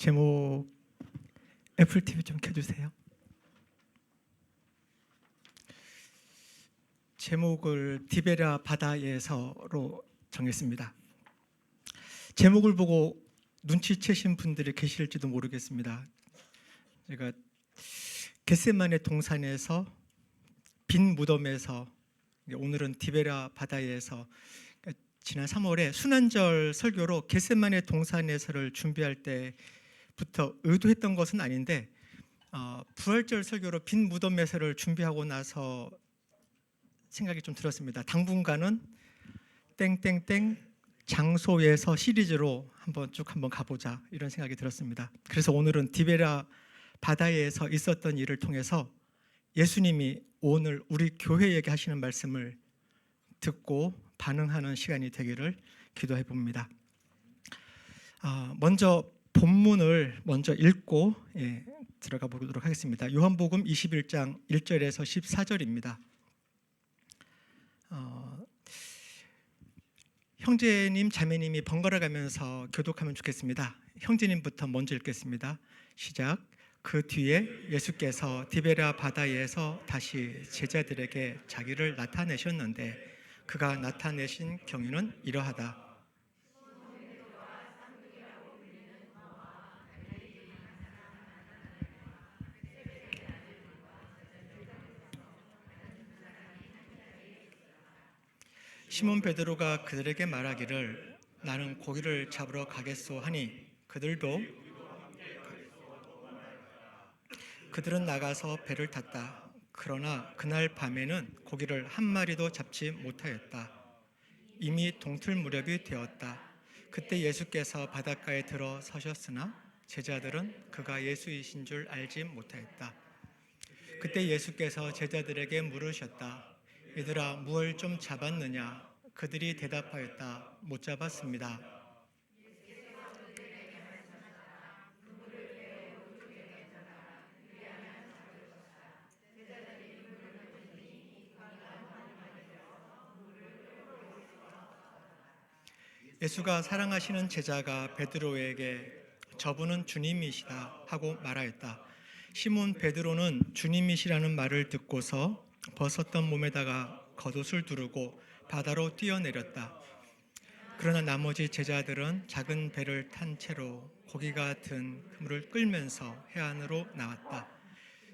제목 애플 TV 좀 켜주세요. 제목을 디베라 바다에서로 정했습니다. 제목을 보고 눈치채신 분들이 계실지도 모르겠습니다. 제가 겟세마네 동산에서 빈 무덤에서, 오늘은 디베라 바다에서, 지난 3월에 순환절 설교로 겟세마네 동산에서를 준비할 때부터 의도했던 것은 아닌데, 부활절 설교로 빈 무덤에서를 준비하고 나서 생각이 좀 들었습니다. 당분간은 땡땡땡 장소에서 시리즈로 한번 가보자, 이런 생각이 들었습니다. 그래서 오늘은 디베라 바다에서 있었던 일을 통해서 예수님이 오늘 우리 교회에게 하시는 말씀을 듣고 반응하는 시간이 되기를 기도해 봅니다. 먼저 본문을 먼저 읽고 들어가 보도록 하겠습니다. 요한복음 21장 1절에서 14절입니다. 형제님, 자매님이 번갈아 가면서 교독하면 좋겠습니다. 형제님부터 먼저 읽겠습니다. 시작. 그 뒤에 예수께서 디베라 바다에서 다시 제자들에게 자기를 나타내셨는데 그가 나타내신 경위는 이러하다. 시몬 베드로가 그들에게 말하기를 나는 고기를 잡으러 가겠소 하니 그들은 나가서 배를 탔다. 그러나 그날 밤에는 고기를 한 마리도 잡지 못하였다. 이미 동틀 무렵이 되었다. 그때 예수께서 바닷가에 들어서셨으나 제자들은 그가 예수이신 줄 알지 못하였다. 그때 예수께서 제자들에게 물으셨다. 얘들아, 무얼 좀 잡았느냐? 그들이 대답하였다. 못 잡았습니다. 예수가 사랑하시는 제자가 베드로에게 저분은 주님이시다 하고 말하였다. 시몬 베드로는 주님이시라는 말을 듣고서 벗었던 몸에다가 겉옷을 두르고 바다로 뛰어내렸다. 그러나 나머지 제자들은 작은 배를 탄 채로 고기가 든 그물을 끌면서 해안으로 나왔다.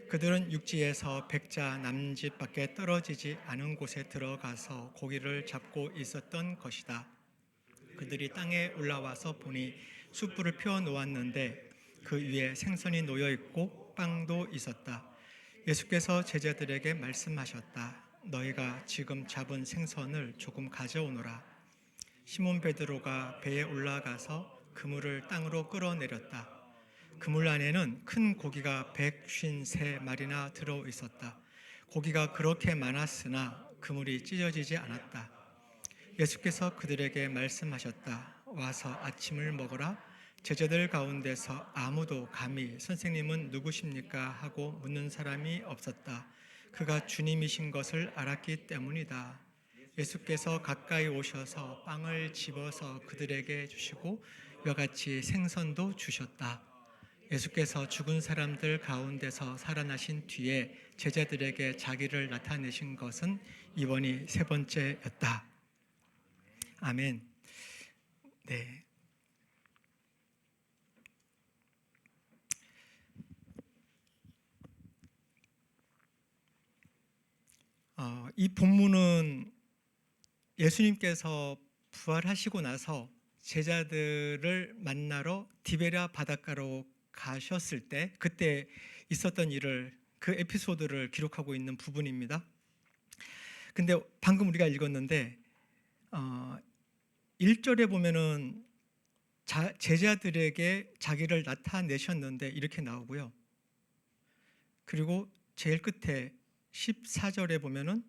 그들은 육지에서 백자 남짓밖에 떨어지지 않은 곳에 들어가서 고기를 잡고 있었던 것이다. 그들이 땅에 올라와서 보니 숯불을 피워 놓았는데 그 위에 생선이 놓여 있고 빵도 있었다. 예수께서 제자들에게 말씀하셨다. 너희가 지금 잡은 생선을 조금 가져오너라. 시몬 베드로가 배에 올라가서 그물을 땅으로 끌어내렸다. 그물 안에는 큰 고기가 153마리나 들어 있었다. 고기가 그렇게 많았으나 그물이 찢어지지 않았다. 예수께서 그들에게 말씀하셨다. 와서 아침을 먹으라. 제자들 가운데서 아무도 감히 선생님은 누구십니까? 하고 묻는 사람이 없었다. 그가 주님이신 것을 알았기 때문이다. 예수께서 가까이 오셔서 빵을 집어서 그들에게 주시고 이와 같이 생선도 주셨다. 예수께서 죽은 사람들 가운데서 살아나신 뒤에 제자들에게 자기를 나타내신 것은 이번이 세 번째였다. 아멘. 네. 이 본문은 예수님께서 부활하시고 나서 제자들을 만나러 디베랴 바닷가로 가셨을 때 그때 있었던 일을, 그 에피소드를 기록하고 있는 부분입니다. 근데 방금 우리가 읽었는데 1절에 보면은 제자들에게 자기를 나타내셨는데 이렇게 나오고요. 그리고 제일 끝에 14절에 보면은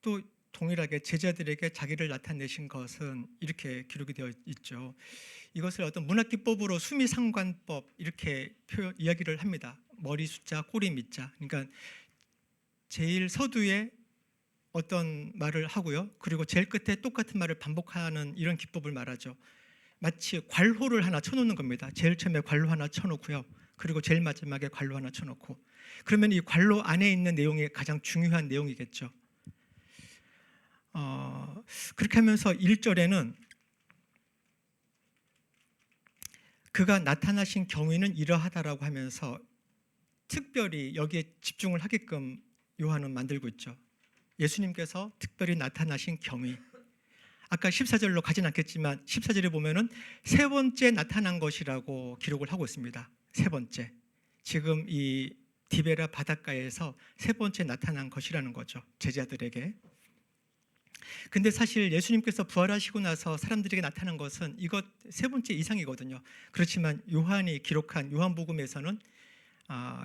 또 동일하게 제자들에게 자기를 나타내신 것은 이렇게 기록이 되어 있죠. 이것을 어떤 문학기법으로 수미상관법 이렇게 이야기를 합니다. 머리 숫자, 꼬리 밑자. 그러니까 제일 서두에 어떤 말을 하고요. 그리고 제일 끝에 똑같은 말을 반복하는 이런 기법을 말하죠. 마치 괄호를 하나 쳐놓는 겁니다. 제일 처음에 괄호 하나 쳐놓고요. 그리고 제일 마지막에 괄호 하나 쳐놓고. 그러면 이 괄호 안에 있는 내용이 가장 중요한 내용이겠죠. 그렇게 하면서 1절에는 그가 나타나신 경위는 이러하다라고 하면서 특별히 여기에 집중을 하게끔 요한은 만들고 있죠. 예수님께서 특별히 나타나신 경위. 아까 14절로 가진 않겠지만 14절에 보면은 세 번째 나타난 것이라고 기록을 하고 있습니다. 세 번째. 지금 이 디베라 바닷가에서 세 번째 나타난 것이라는 거죠. 제자들에게. 근데 사실 예수님께서 부활하시고 나서 사람들에게 나타난 것은 이것 세 번째 이상이거든요. 그렇지만 요한이 기록한 요한복음에서는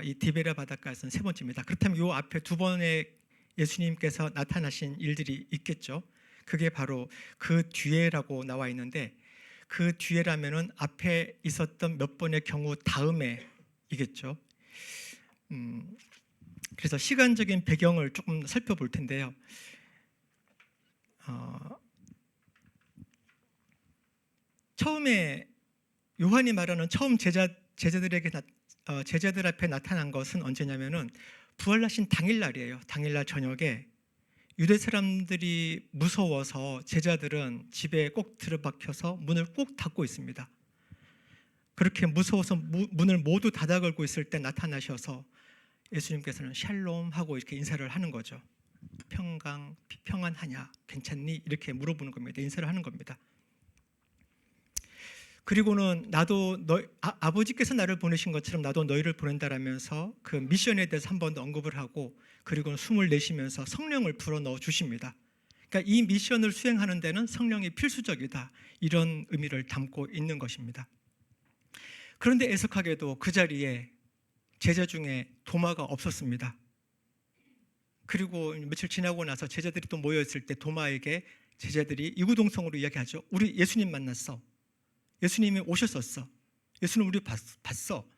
이 디베라 바닷가에서는 세 번째입니다. 그렇다면 요 앞에 두 번의 예수님께서 나타나신 일들이 있겠죠. 그게 바로 그 뒤에라고 나와 있는데 그 뒤에라면은 앞에 있었던 몇 번의 경우 다음에이겠죠. 그래서 시간적인 배경을 조금 살펴볼 텐데요. 처음에 요한이 말하는 처음 제자들 앞에 나타난 것은 언제냐면은 부활하신 당일날이에요. 당일날 저녁에 유대 사람들이 무서워서 제자들은 집에 꼭 들어박혀서 문을 꼭 닫고 있습니다. 그렇게 무서워서 문을 모두 닫아 걸고 있을 때 나타나셔서 예수님께서는 샬롬 하고 이렇게 인사를 하는 거죠. 평안하냐? 괜찮니? 이렇게 물어보는 겁니다. 인사를 하는 겁니다. 그리고는 나도 아버지께서 나를 보내신 것처럼 나도 너희를 보낸다라면서 그 미션에 대해서 한 번 더 언급을 하고 그리고는 숨을 내쉬면서 성령을 불어넣어 주십니다. 그러니까 이 미션을 수행하는 데는 성령이 필수적이다. 이런 의미를 담고 있는 것입니다. 그런데 애석하게도 그 자리에 제자 중에 도마가 없었습니다. 그리고 며칠 지나고 나서 제자들이 또 모여있을 때 도마에게 제자들이 이구동성으로 이야기하죠. 우리 예수님 만났어. 예수님이 오셨었어. 예수님 우리 봤어.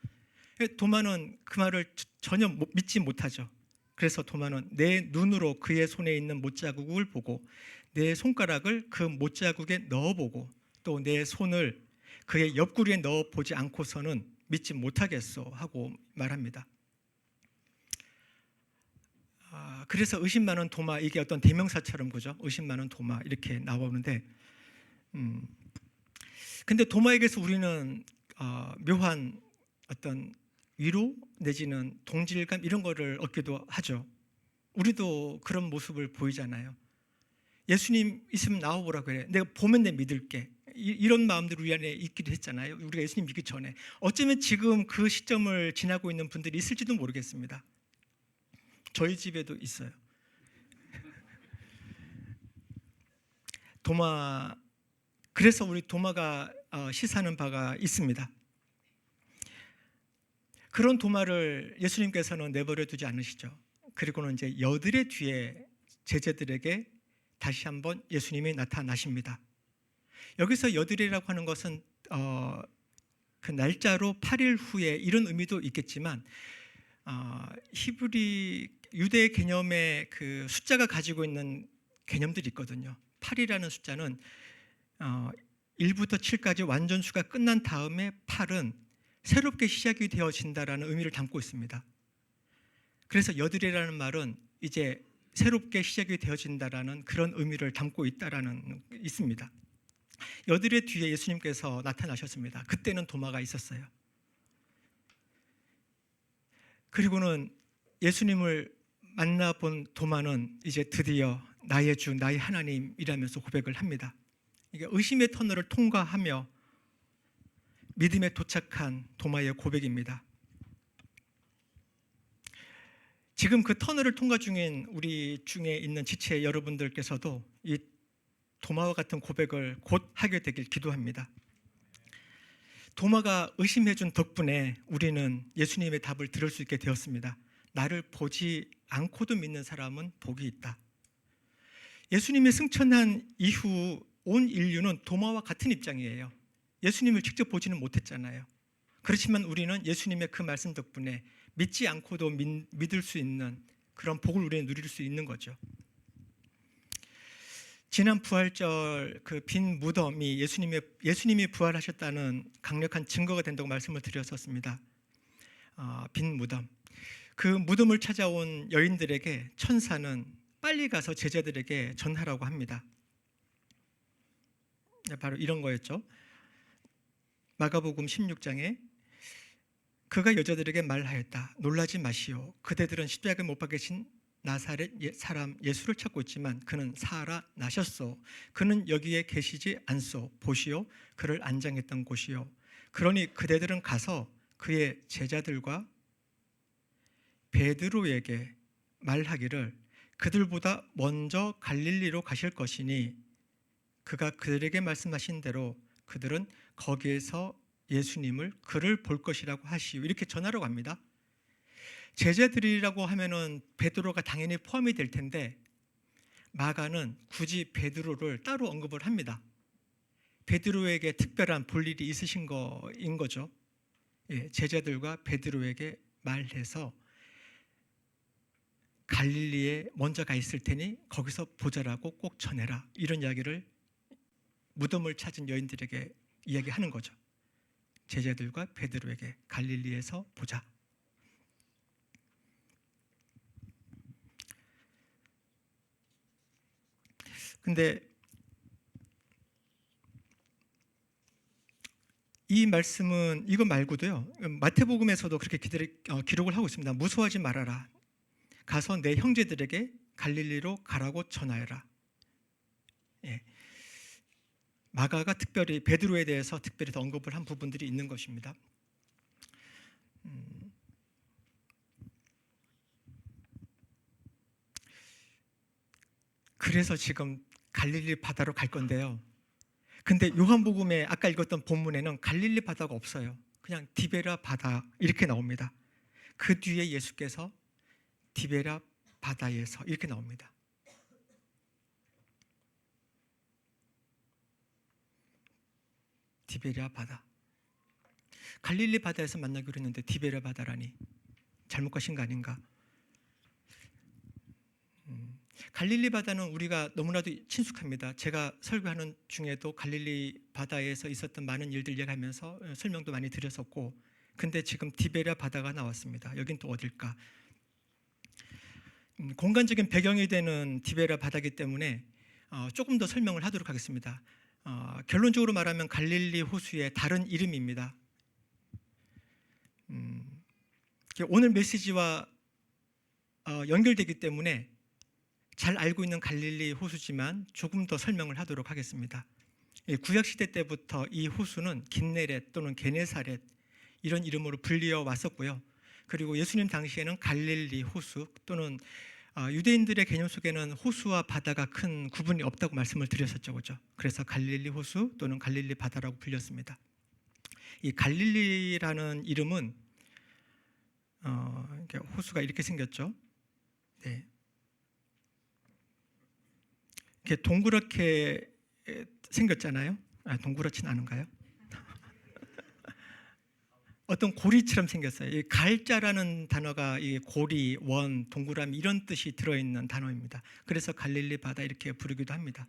도마는 그 말을 전혀 믿지 못하죠. 그래서 도마는 내 눈으로 그의 손에 있는 못자국을 보고 내 손가락을 그 못자국에 넣어보고 또 내 손을 그의 옆구리에 넣어보지 않고서는 믿지 못하겠어 하고 말합니다. 그래서 의심 많은 도마, 이게 어떤 대명사처럼 그죠? 의심 많은 도마 이렇게 나오는데 근데 도마에게서 우리는 묘한 어떤 위로 내지는 동질감 이런 거를 얻기도 하죠. 우리도 그런 모습을 보이잖아요. 예수님 있으면 나와보라 그래. 내가 보면 내 믿을게. 이런 마음들이 우리 안에 있기도 했잖아요. 우리가 예수님 믿기 전에. 어쩌면 지금 그 시점을 지나고 있는 분들이 있을지도 모르겠습니다. 저희 집에도 있어요. 도마. 그래서 우리 도마가 시사하는 바가 있습니다. 그런 도마를 예수님께서는 내버려 두지 않으시죠. 그리고는 이제 여드레 뒤에 제자들에게 다시 한번 예수님이 나타나십니다. 여기서 여드레라고 하는 것은 그 날짜로 8일 후에 이런 의미도 있겠지만 히브리 유대 개념의 그 숫자가 가지고 있는 개념들이 있거든요. 8이라는 숫자는 1부터 7까지 완전수가 끝난 다음에 8은 새롭게 시작이 되어진다라는 의미를 담고 있습니다. 그래서 여드레라는 말은 이제 새롭게 시작이 되어진다라는 그런 의미를 담고 있습니다. 여드레 뒤에 예수님께서 나타나셨습니다. 그때는 도마가 있었어요. 그리고는 예수님을 만나본 도마는 이제 드디어 나의 주, 나의 하나님이라면서 고백을 합니다. 이게 의심의 터널을 통과하며 믿음에 도착한 도마의 고백입니다. 지금 그 터널을 통과 중인 우리 중에 있는 지체 여러분들께서도 이 도마와 같은 고백을 곧 하게 되길 기도합니다. 도마가 의심해준 덕분에 우리는 예수님의 답을 들을 수 있게 되었습니다. 나를 보지 않고도 믿는 사람은 복이 있다. 예수님이 승천한 이후 온 인류는 도마와 같은 입장이에요. 예수님을 직접 보지는 못했잖아요. 그렇지만 우리는 예수님의 그 말씀 덕분에 믿지 않고도 믿을 수 있는 그런 복을 우리는 누릴 수 있는 거죠. 지난 부활절 그 빈 무덤이 예수님이 부활하셨다는 강력한 증거가 된다고 말씀을 드렸었습니다. 빈 무덤. 그 무덤을 찾아온 여인들에게 천사는 빨리 가서 제자들에게 전하라고 합니다. 바로 이런 거였죠. 마가복음 16장에 그가 여자들에게 말하였다. 놀라지 마시오. 그대들은 십자가에 못 박히신 나사렛 사람 예수를 찾고 있지만 그는 살아나셨소. 그는 여기에 계시지 않소. 보시오. 그를 안장했던 곳이요. 그러니 그대들은 가서 그의 제자들과 베드로에게 말하기를 그들보다 먼저 갈릴리로 가실 것이니 그가 그들에게 말씀하신 대로 그들은 거기에서 예수님을 그를 볼 것이라고 하시오. 이렇게 전하라고 합니다. 제자들이라고 하면은 베드로가 당연히 포함이 될 텐데 마가는 굳이 베드로를 따로 언급을 합니다. 베드로에게 특별한 볼일이 있으신 거인 거죠. 제자들과 베드로에게 말해서 갈릴리에 먼저 가 있을 테니 거기서 보자라고 꼭 전해라. 이런 이야기를 무덤을 찾은 여인들에게 이야기하는 거죠. 제자들과 베드로에게 갈릴리에서 보자. 근데 이 말씀은 이거 말고도요. 마태복음에서도 그렇게 기록을 하고 있습니다. 무서워하지 말아라. 가서 내 형제들에게 갈릴리로 가라고 전하여라. 마가가 특별히 베드로에 대해서 특별히 더 언급을 한 부분들이 있는 것입니다. 그래서 지금 갈릴리 바다로 갈 건데요. 근데 요한복음에 아까 읽었던 본문에는 갈릴리 바다가 없어요. 그냥 디베랴 바다 이렇게 나옵니다. 그 뒤에 예수께서 디베랴 바다에서 이렇게 나옵니다. 디베랴 바다. 갈릴리 바다에서 만나기로 했는데 디베랴 바다라니 잘못 가신 거 아닌가? 갈릴리 바다는 우리가 너무나도 친숙합니다. 제가 설교하는 중에도 갈릴리 바다에서 있었던 많은 일들 얘기하면서 설명도 많이 드렸었고, 근데 지금 디베랴 바다가 나왔습니다. 여긴 또 어딜까? 공간적인 배경이 되는 디베랴 바다이기 때문에 조금 더 설명을 하도록 하겠습니다. 결론적으로 말하면 갈릴리 호수의 다른 이름입니다. 오늘 메시지와 연결되기 때문에 잘 알고 있는 갈릴리 호수지만 조금 더 설명을 하도록 하겠습니다. 구약시대 때부터 이 호수는 긴네렛 또는 게네사렛 이런 이름으로 불리어 왔었고요. 그리고 예수님 당시에는 갈릴리 호수 또는 유대인들의 개념 속에는 호수와 바다가 큰 구분이 없다고 말씀을 드렸었죠. 그렇죠? 그래서 갈릴리 호수 또는 갈릴리 바다라고 불렸습니다. 이 갈릴리라는 이름은 호수가 이렇게 생겼죠. 네. 이렇게 동그랗게 생겼잖아요. 동그랗진 않은가요? 어떤 고리처럼 생겼어요. 이 갈자라는 단어가 이 고리, 원, 동그라미 이런 뜻이 들어있는 단어입니다. 그래서 갈릴리 바다 이렇게 부르기도 합니다.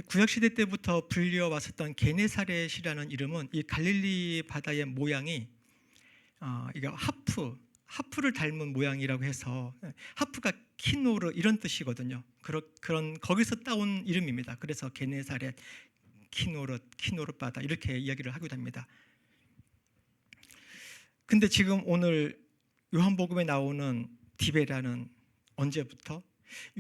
구약시대 때부터 불려 왔었던 게네사렛이라는 이름은 이 갈릴리 바다의 모양이 이게 하프를 닮은 모양이라고 해서 하프가 키노르 이런 뜻이거든요. 그런 거기서 따온 이름입니다. 그래서 게네사렛, 키노르 바다 이렇게 이야기를 하기도 합니다. 근데 지금 오늘 요한복음에 나오는 디베랴는 언제부터?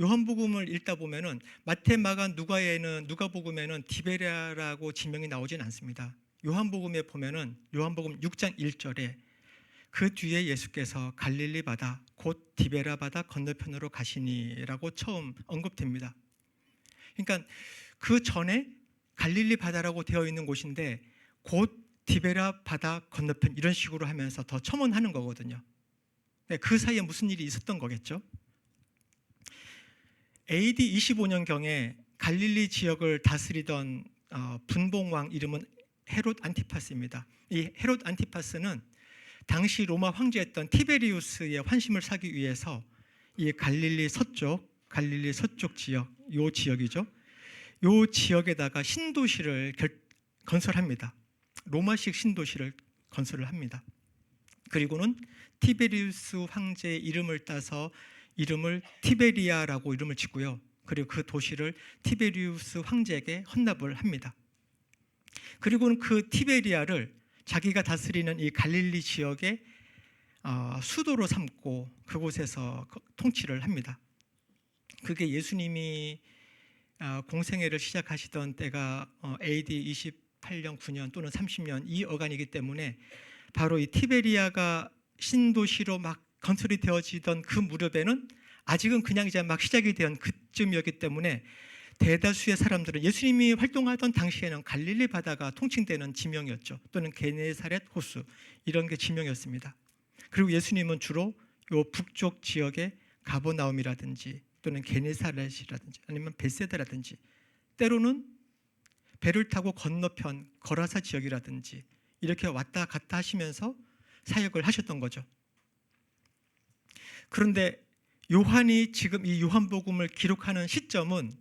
요한복음을 읽다 보면은 마태, 마가, 누가복음에는 디베랴라고 지명이 나오진 않습니다. 요한복음에 보면은 요한복음 6장 1절에 그 뒤에 예수께서 갈릴리 바다 곧 디베랴 바다 건너편으로 가시니라고 처음 언급됩니다. 그러니까 그 전에 갈릴리 바다라고 되어 있는 곳인데 곧 디베랴 바다 건너편 이런 식으로 하면서 더 첨언하는 거거든요. 그 사이에 무슨 일이 있었던 거겠죠? AD 25년경에 갈릴리 지역을 다스리던 분봉왕 이름은 헤롯 안티파스입니다. 이 헤롯 안티파스는 당시 로마 황제였던 티베리우스의 환심을 사기 위해서 이 갈릴리 서쪽 갈릴리 서쪽 지역, 요 지역이죠. 요 지역에다가 신도시를 건설합니다. 로마식 신도시를 건설을 합니다. 그리고는 티베리우스 황제의 이름을 따서 이름을 티베리아라고 이름을 짓고요. 그리고 그 도시를 티베리우스 황제에게 헌납을 합니다. 그리고는 그 티베리아를 자기가 다스리는 이 갈릴리 지역의 수도로 삼고 그곳에서 통치를 합니다. 그게 예수님이 공생애를 시작하시던 때가 AD 28년, 9년 또는 30년 이 어간이기 때문에 바로 이 티베리아가 신도시로 막 건설이 되어지던 그 무렵에는 아직은 그냥 이제 막 시작이 된 그쯤이었기 때문에 대다수의 사람들은 예수님이 활동하던 당시에는 갈릴리 바다가 통칭되는 지명이었죠. 또는 게네사렛 호수 이런 게 지명이었습니다. 그리고 예수님은 주로 요 북쪽 지역의 가버나움이라든지 또는 게네사렛이라든지 아니면 벳세다라든지 때로는 배를 타고 건너편 거라사 지역이라든지 이렇게 왔다 갔다 하시면서 사역을 하셨던 거죠. 그런데 요한이 지금 이 요한복음을 기록하는 시점은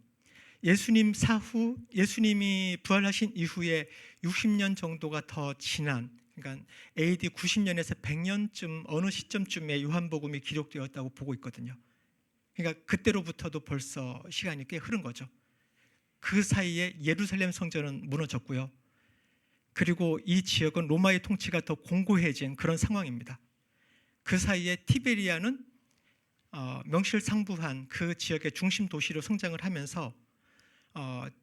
예수님 사후, 예수님이 부활하신 이후에 60년 정도가 더 지난, 그러니까 AD 90년에서 100년쯤 어느 시점쯤에 요한복음이 기록되었다고 보고 있거든요. 그러니까 그때로부터도 벌써 시간이 꽤 흐른 거죠. 그 사이에 예루살렘 성전은 무너졌고요. 그리고 이 지역은 로마의 통치가 더 공고해진 그런 상황입니다. 그 사이에 티베리아는 명실상부한 그 지역의 중심 도시로 성장을 하면서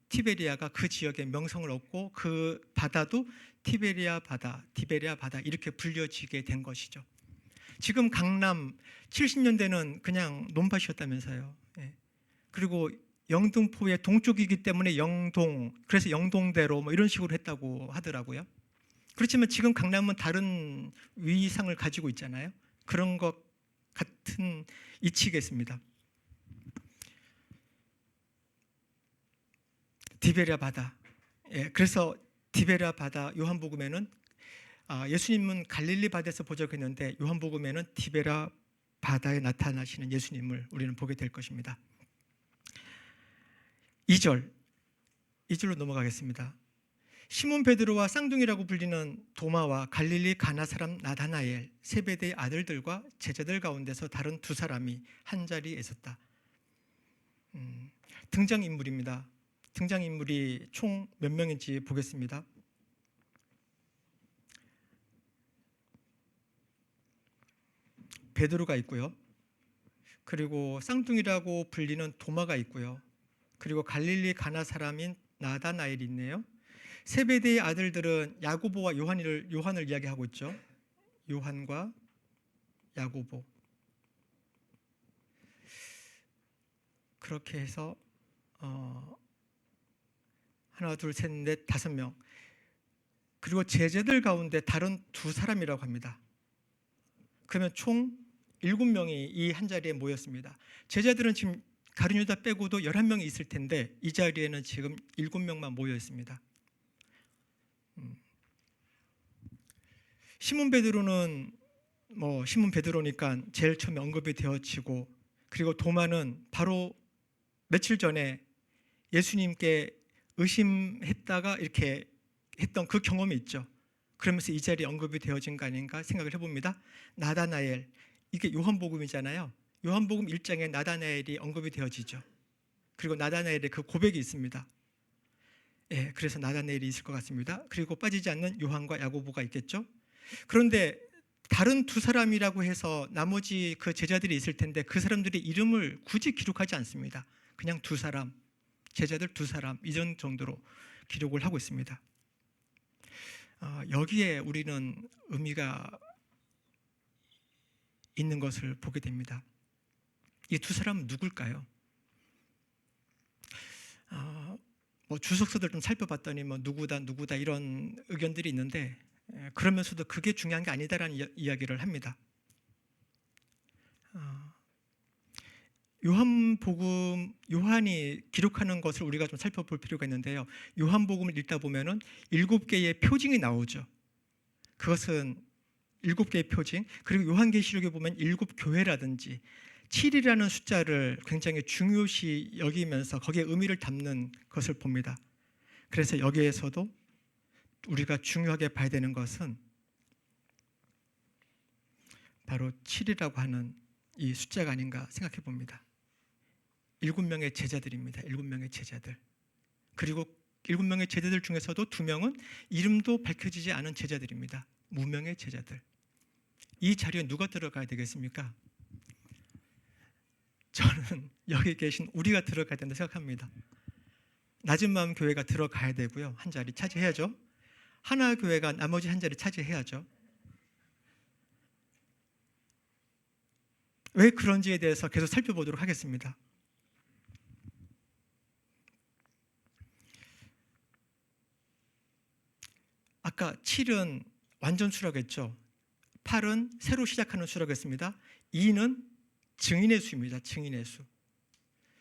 티베리아가 그 지역의 명성을 얻고 그 바다도 티베리아 바다 이렇게 불려지게 된 것이죠. 지금 강남 70년대는 그냥 논밭이었다면서요. 예. 그리고 영등포의 동쪽이기 때문에 영동, 그래서 영동대로 뭐 이런 식으로 했다고 하더라고요. 그렇지만 지금 강남은 다른 위상을 가지고 있잖아요. 그런 것 같은 이치겠습니다. 디베랴 바다. 예, 그래서 디베랴 바다 요한복음에는 예수님은 갈릴리 바다에서 보적했는데 요한복음에는 디베랴 바다에 나타나시는 예수님을 우리는 보게 될 것입니다. 2절로 넘어가겠습니다. 시몬 베드로와 쌍둥이라고 불리는 도마와 갈릴리 가나 사람 나다나엘 세베대의 아들들과 제자들 가운데서 다른 두 사람이 한 자리에 있었다. 등장인물입니다. 등장인물이 총 몇 명인지 보겠습니다. 베드로가 있고요. 그리고 쌍둥이라고 불리는 도마가 있고요. 그리고 갈릴리 가나 사람인 나다나엘이 있네요. 세베대의 아들들은 야고보와 요한을 이야기하고 있죠. 요한과 야고보. 그렇게 해서 하나, 둘, 셋, 넷, 5명. 그리고 제자들 가운데 다른 두 사람이라고 합니다. 그러면 총 7명이 이 한 자리에 모였습니다. 제자들은 지금 가룟 유다 빼고도 11명이 있을 텐데 이 자리에는 지금 7명만 모여 있습니다. 시몬 베드로는 시몬 베드로니까 제일 처음에 언급이 되어지고, 그리고 도마는 바로 며칠 전에 예수님께 의심했다가 이렇게 했던 그 경험이 있죠. 그러면서 이 자리에 언급이 되어진 거 아닌가 생각을 해봅니다. 나다나엘, 이게 요한복음이잖아요. 요한복음 1장에 나다나엘이 언급이 되어지죠. 그리고 나다나엘의 그 고백이 있습니다. 예, 그래서 나다나엘이 있을 것 같습니다. 그리고 빠지지 않는 요한과 야고보가 있겠죠. 그런데 다른 두 사람이라고 해서 나머지 그 제자들이 있을 텐데 그 사람들의 이름을 굳이 기록하지 않습니다. 그냥 두 사람, 제자들 두 사람 이 정도로 기록을 하고 있습니다. 여기에 우리는 의미가 있는 것을 보게 됩니다. 이 두 사람은 누굴까요? 주석서들 좀 살펴봤더니 누구다 이런 의견들이 있는데, 그러면서도 그게 중요한 게 아니다라는 이야기를 합니다. 요한이 기록하는 것을 우리가 좀 살펴볼 필요가 있는데요. 요한복음을 읽다 보면은 7개의 표징이 나오죠. 그것은 7개의 표징, 그리고 요한계시록에 보면 7 교회라든지 7이라는 숫자를 굉장히 중요시 여기면서 거기에 의미를 담는 것을 봅니다. 그래서 여기에서도 우리가 중요하게 봐야 되는 것은 바로 7이라고 하는 이 숫자가 아닌가 생각해 봅니다. 7명의 제자들입니다. 7명의 제자들. 그리고 7명의 제자들 중에서도 2명은 이름도 밝혀지지 않은 제자들입니다. 무명의 제자들. 이 자리에 누가 들어가야 되겠습니까? 저는 여기 계신 우리가 들어가야 된다 생각합니다. 낮은 마음 교회가 들어가야 되고요. 한 자리 차지해야죠. 하나 교회가 나머지 한 자리 차지해야죠. 왜 그런지에 대해서 계속 살펴보도록 하겠습니다. 아까 7은 완전 수라고 했죠. 8은 새로 시작하는 수라고 했습니다. 2는 증인의 수입니다. 증인의 수.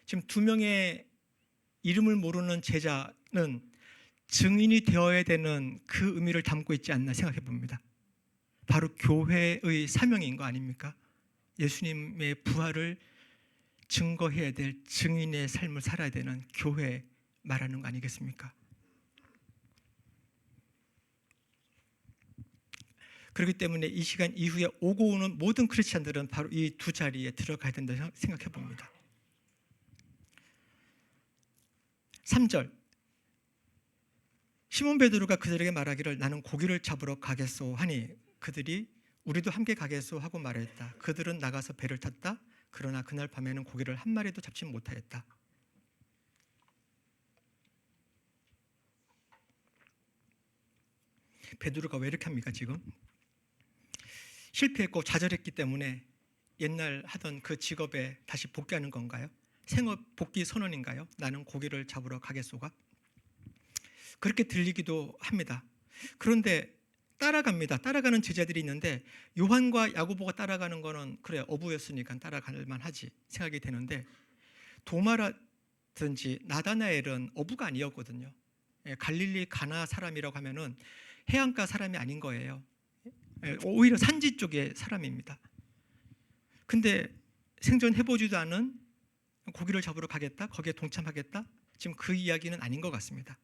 지금 2명의 이름을 모르는 제자는 증인이 되어야 되는 그 의미를 담고 있지 않나 생각해 봅니다. 바로 교회의 사명인 거 아닙니까? 예수님의 부활을 증거해야 될 증인의 삶을 살아야 되는 교회 말하는 거 아니겠습니까? 그렇기 때문에 이 시간 이후에 오고 오는 모든 크리스찬들은 바로 이 두 자리에 들어가야 된다 생각해 봅니다. 3절 시몬 베드로가 그들에게 말하기를 나는 고기를 잡으러 가겠소 하니 그들이 우리도 함께 가겠소 하고 말했다. 그들은 나가서 배를 탔다. 그러나 그날 밤에는 고기를 한 마리도 잡지 못하였다. 베드로가 왜 이렇게 합니까 지금? 실패했고 좌절했기 때문에 옛날 하던 그 직업에 다시 복귀하는 건가요? 생업 복귀 선언인가요? 나는 고기를 잡으러 가겠소가? 그렇게 들리기도 합니다. 그런데 따라갑니다. 따라가는 제자들이 있는데 요한과 야고보가 따라가는 거는 그래 어부였으니까 따라갈 만하지 생각이 되는데 도마라든지 나다나엘은 어부가 아니었거든요. 갈릴리 가나 사람이라고 하면은 해안가 사람이 아닌 거예요. 오히려 산지 쪽의 사람입니다. 근데 생존해보지도 않은 고기를 잡으러 가겠다, 거기에 동참하겠다, 지금 그 이야기는 아닌 것 같습니다.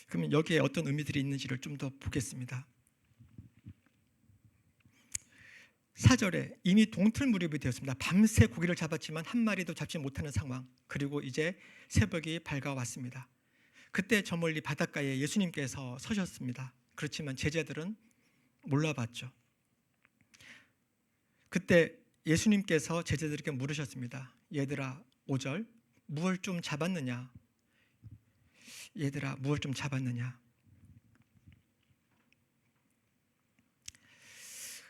그러면 여기에 어떤 의미들이 있는지를 좀 더 보겠습니다. 4절에 이미 동틀 무렵이 되었습니다. 밤새 고기를 잡았지만 한 마리도 잡지 못하는 상황. 그리고 이제 새벽이 밝아왔습니다. 그때 저 멀리 바닷가에 예수님께서 서셨습니다. 그렇지만 제자들은 몰라봤죠. 그때 예수님께서 제자들에게 물으셨습니다. 얘들아, 5절 무엇을 좀 잡았느냐? 얘들아, 무엇을 좀 잡았느냐?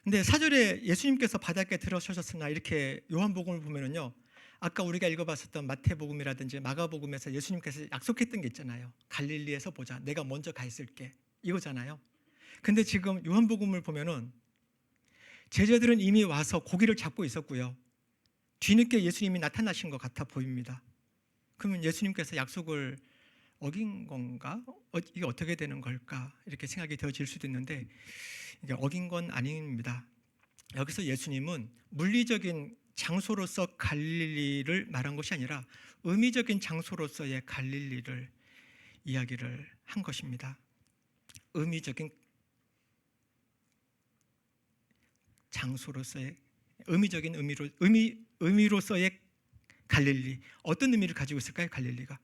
근데 4절에 예수님께서 바닷가에 들어서셨으나 이렇게 요한복음을 보면은요, 아까 우리가 읽어봤었던 마태복음이라든지 마가복음에서 예수님께서 약속했던 게 있잖아요. 갈릴리에서 보자. 내가 먼저 가 있을게. 이거잖아요. 근데 지금 요한복음을 보면은 제자들은 이미 와서 고기를 잡고 있었고요. 뒤늦게 예수님이 나타나신 것 같아 보입니다. 그러면 예수님께서 약속을 어긴 건가? 이게 어떻게 되는 걸까? 이렇게 생각이 되어질 수도 있는데 이게 어긴 건 아닙니다. 여기서 예수님은 물리적인 장소로서 갈릴리를 말한 것이 아니라 의미적인 장소로서의 갈릴리를 이야기를 한 것입니다. 의미적인 장소로서의 의미적인 의미로서의 갈릴리. 어떤 의미를 가지고 있을까요? 갈릴리가.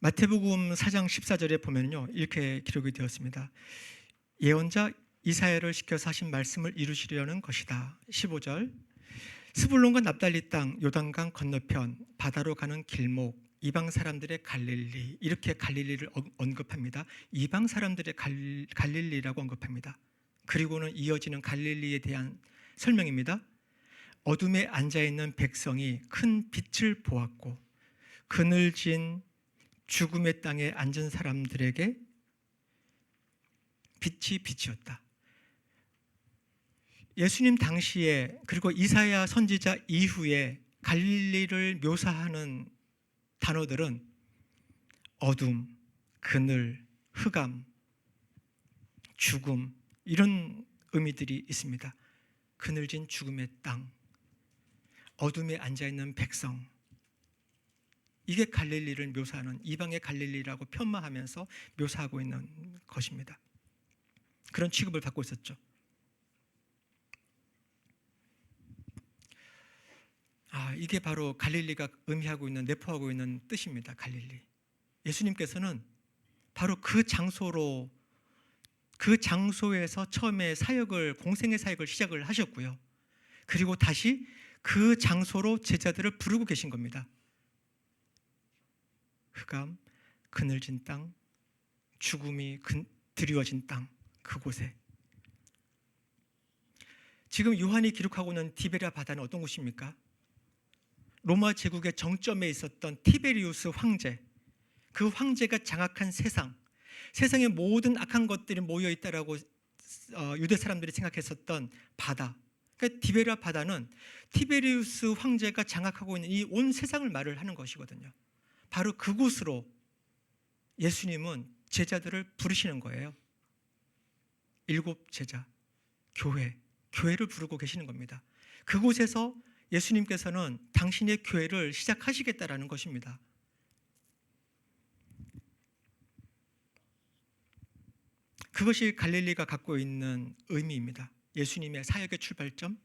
마태복음 4장 14절에 보면요, 이렇게 기록이 되었습니다. 예언자 이사야를 시켜서 하신 말씀을 이루시려는 것이다. 15절 스불론과 납달리 땅 요단강 건너편 바다로 가는 길목 이방 사람들의 갈릴리. 이렇게 갈릴리를 언급합니다. 이방 사람들의 갈릴리라고 언급합니다. 그리고는 이어지는 갈릴리에 대한 설명입니다. 어둠에 앉아있는 백성이 큰 빛을 보았고 그늘진 죽음의 땅에 앉은 사람들에게 빛이 빛이었다. 예수님 당시에 그리고 이사야 선지자 이후에 갈릴리를 묘사하는 단어들은 어둠, 그늘, 흑암, 죽음 이런 의미들이 있습니다. 그늘진 죽음의 땅, 어둠에 앉아있는 백성, 이게 갈릴리를 묘사하는 이방의 갈릴리라고 편마하면서 묘사하고 있는 것입니다. 그런 취급을 받고 있었죠. 이게 바로 갈릴리가 의미하고 있는, 내포하고 있는 뜻입니다. 갈릴리. 예수님께서는 바로 그 장소에서 처음에 공생의 사역을 시작을 하셨고요. 그리고 다시 그 장소로 제자들을 부르고 계신 겁니다. 흑암, 그늘진 땅, 죽음이 드리워진 땅, 그곳에. 지금 요한이 기록하고 있는 디베랴 바다는 어떤 곳입니까? 로마 제국의 정점에 있었던 티베리우스 황제, 그 황제가 장악한 세상의 모든 악한 것들이 모여 있다라고 유대 사람들이 생각했었던 바다. 그러니까 디베랴 바다는 티베리우스 황제가 장악하고 있는 이 온 세상을 말을 하는 것이거든요. 바로 그곳으로 예수님은 제자들을 부르시는 거예요. 7 제자, 교회를 부르고 계시는 겁니다. 그곳에서 예수님께서는 당신의 교회를 시작하시겠다라는 것입니다. 그것이 갈릴리가 갖고 있는 의미입니다. 예수님의 사역의 출발점,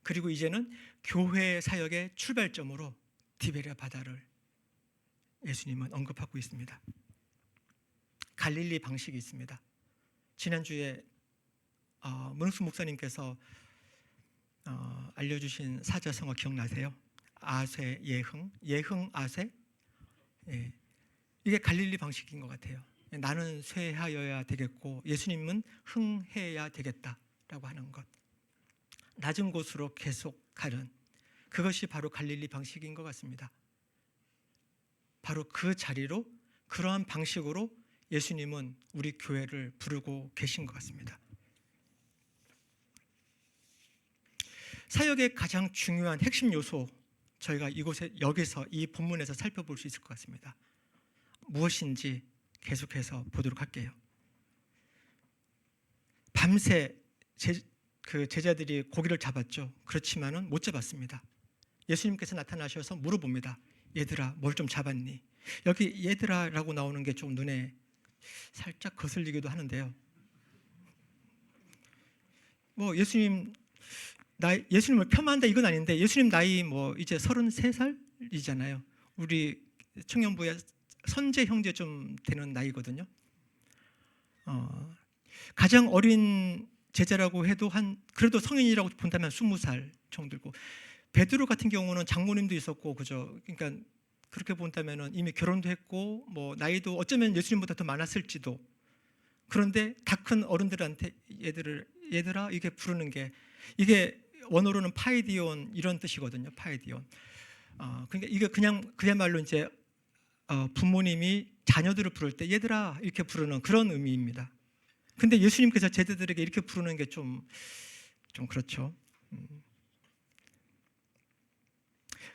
그리고 이제는 교회 사역의 출발점으로 디베랴 바다를 예수님은 언급하고 있습니다. 갈릴리 방식이 있습니다. 지난주에 문수 목사님께서 알려주신 사자성어 기억나세요? 아쇠, 예흥, 아쇠. 이게 갈릴리 방식인 것 같아요. 나는 쇠하여야 되겠고 예수님은 흥해야 되겠다라고 하는 것. 낮은 곳으로 계속 가는, 그것이 바로 갈릴리 방식인 것 같습니다. 바로 그 자리로, 그러한 방식으로 예수님은 우리 교회를 부르고 계신 것 같습니다. 사역의 가장 중요한 핵심 요소, 저희가 여기서 이 본문에서 살펴볼 수 있을 것 같습니다. 무엇인지 계속해서 보도록 할게요. 밤새 제자들이 고기를 잡았죠. 그렇지만은 못 잡았습니다. 예수님께서 나타나셔서 물어봅니다. 얘들아, 뭘 좀 잡았니? 여기 얘들아라고 나오는 게 좀 눈에 살짝 거슬리기도 하는데요. 예수님을 폄하한다 이건 아닌데, 예수님 나이 이제 33살이잖아요. 우리 청년부의 선제 형제 좀 되는 나이거든요. 가장 어린 제자라고 해도 그래도 성인이라고 본다면 20살 정도고, 베드로 같은 경우는 장모님도 있었고, 그죠? 그러니까 그렇게 본다면 이미 결혼도 했고, 나이도 어쩌면 예수님보다 더 많았을지도. 그런데 다 큰 어른들한테 얘들아 이게 부르는 게, 이게 원어로는 파이디온 이런 뜻이거든요. 파이디온. 그러니까 이게 그야말로 이제 부모님이 자녀들을 부를 때 얘들아 이렇게 부르는 그런 의미입니다. 근데 예수님께서 제자들에게 이렇게 부르는 게 좀 그렇죠.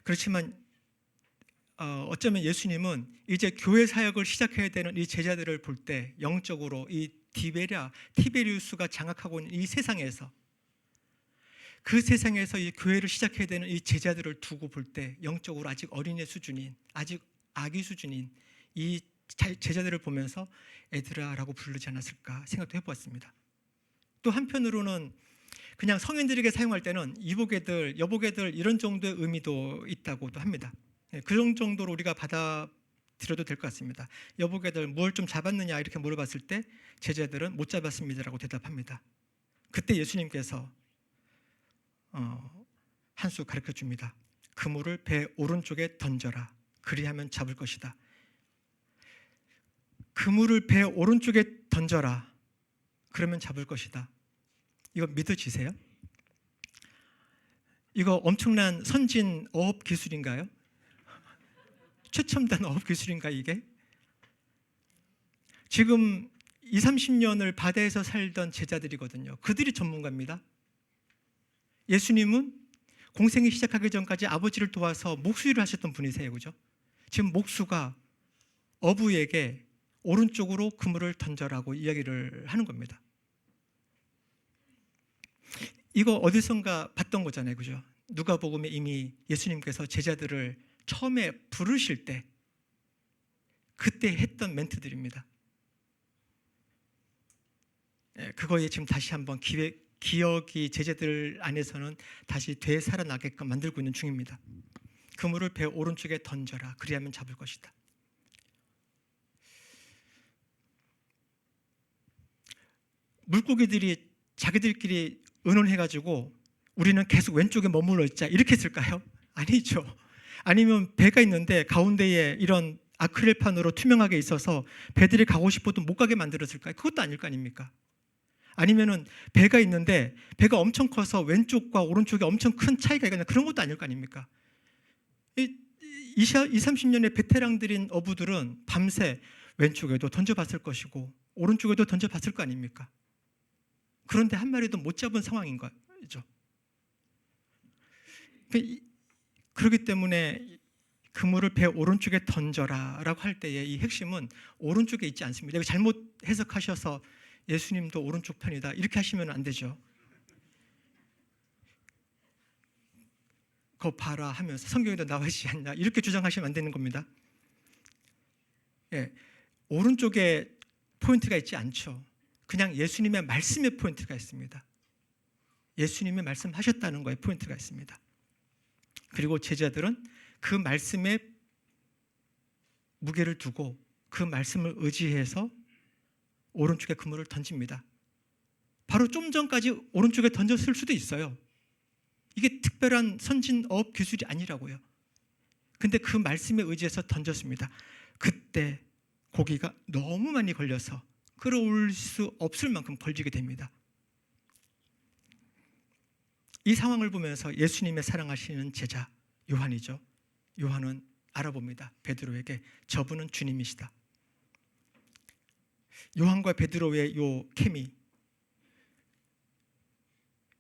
그렇지만 어쩌면 예수님은 이제 교회 사역을 시작해야 되는 이 제자들을 볼 때, 영적으로 이 티베리우스가 장악하고 있는 이 세상에서, 그 세상에서 이 교회를 시작해야 되는 이 제자들을 두고 볼 때, 영적으로 아직 어린애 수준인, 아직 아기 수준인 이 제자들을 보면서 애들아라고 부르지 않았을까 생각도 해보았습니다. 또 한편으로는 그냥 성인들에게 사용할 때는 이복애들, 여복애들 이런 정도의 의미도 있다고도 합니다. 그런 정도로 우리가 받아들여도 될 것 같습니다. 여복애들 뭘 좀 잡았느냐 이렇게 물어봤을 때 제자들은 못 잡았습니다라고 대답합니다. 그때 예수님께서 한 수 가르쳐 줍니다. 그물을 배 오른쪽에 던져라. 그리하면 잡을 것이다. 그물을 배 오른쪽에 던져라. 그러면 잡을 것이다. 이거 믿어지세요? 이거 엄청난 선진 어업 기술인가요? 최첨단 어업 기술인가 이게? 지금 20, 30년을 바다에서 살던 제자들이거든요. 그들이 전문가입니다. 예수님은 공생이 시작하기 전까지 아버지를 도와서 목수일을 하셨던 분이세요. 그죠? 지금 목수가 어부에게 오른쪽으로 그물을 던져라고 이야기를 하는 겁니다. 이거 어디선가 봤던 거잖아요, 그죠? 누가복음에 이미 예수님께서 제자들을 처음에 부르실 때 그때 했던 멘트들입니다. 그거에 지금 다시 한번 기억이 제자들 안에서는 다시 되살아나게끔 만들고 있는 중입니다. 그물을 배 오른쪽에 던져라. 그리하면 잡을 것이다. 물고기들이 자기들끼리 의논해가지고 우리는 계속 왼쪽에 머물러 있자 이렇게 했을까요? 아니죠. 아니면 배가 있는데 가운데에 이런 아크릴판으로 투명하게 있어서 배들이 가고 싶어도 못 가게 만들었을까요? 그것도 아닐 거 아닙니까? 아니면은 배가 있는데 배가 엄청 커서 왼쪽과 오른쪽에 엄청 큰 차이가 있거나 그런 것도 아닐 거 아닙니까? 20, 30년의 베테랑들인 어부들은 밤새 왼쪽에도 던져봤을 것이고 오른쪽에도 던져봤을 거 아닙니까? 그런데 한 마리도 못 잡은 상황인 거죠. 그렇기 때문에 그물을 배 오른쪽에 던져라 라고 할 때의 이 핵심은 오른쪽에 있지 않습니다. 이거 잘못 해석하셔서 예수님도 오른쪽 편이다 이렇게 하시면 안 되죠. 그거 봐라 하면서 성경에도 나와 있지 않냐 이렇게 주장하시면 안 되는 겁니다. 예, 오른쪽에 포인트가 있지 않죠. 그냥 예수님의 말씀에 포인트가 있습니다. 예수님이 말씀하셨다는 거에 포인트가 있습니다. 그리고 제자들은 그 말씀에 무게를 두고 그 말씀을 의지해서 오른쪽에 그물을 던집니다. 바로 좀 전까지 오른쪽에 던졌을 수도 있어요. 이게 특별한 선진어업 기술이 아니라고요. 근데 그 말씀에 의지해서 던졌습니다. 그때 고기가 너무 많이 걸려서 끌어올 수 없을 만큼 걸리게 됩니다. 이 상황을 보면서 예수님의 사랑하시는 제자 요한이죠. 요한은 알아봅니다. 베드로에게 저분은 주님이시다. 요한과 베드로의 요 케미,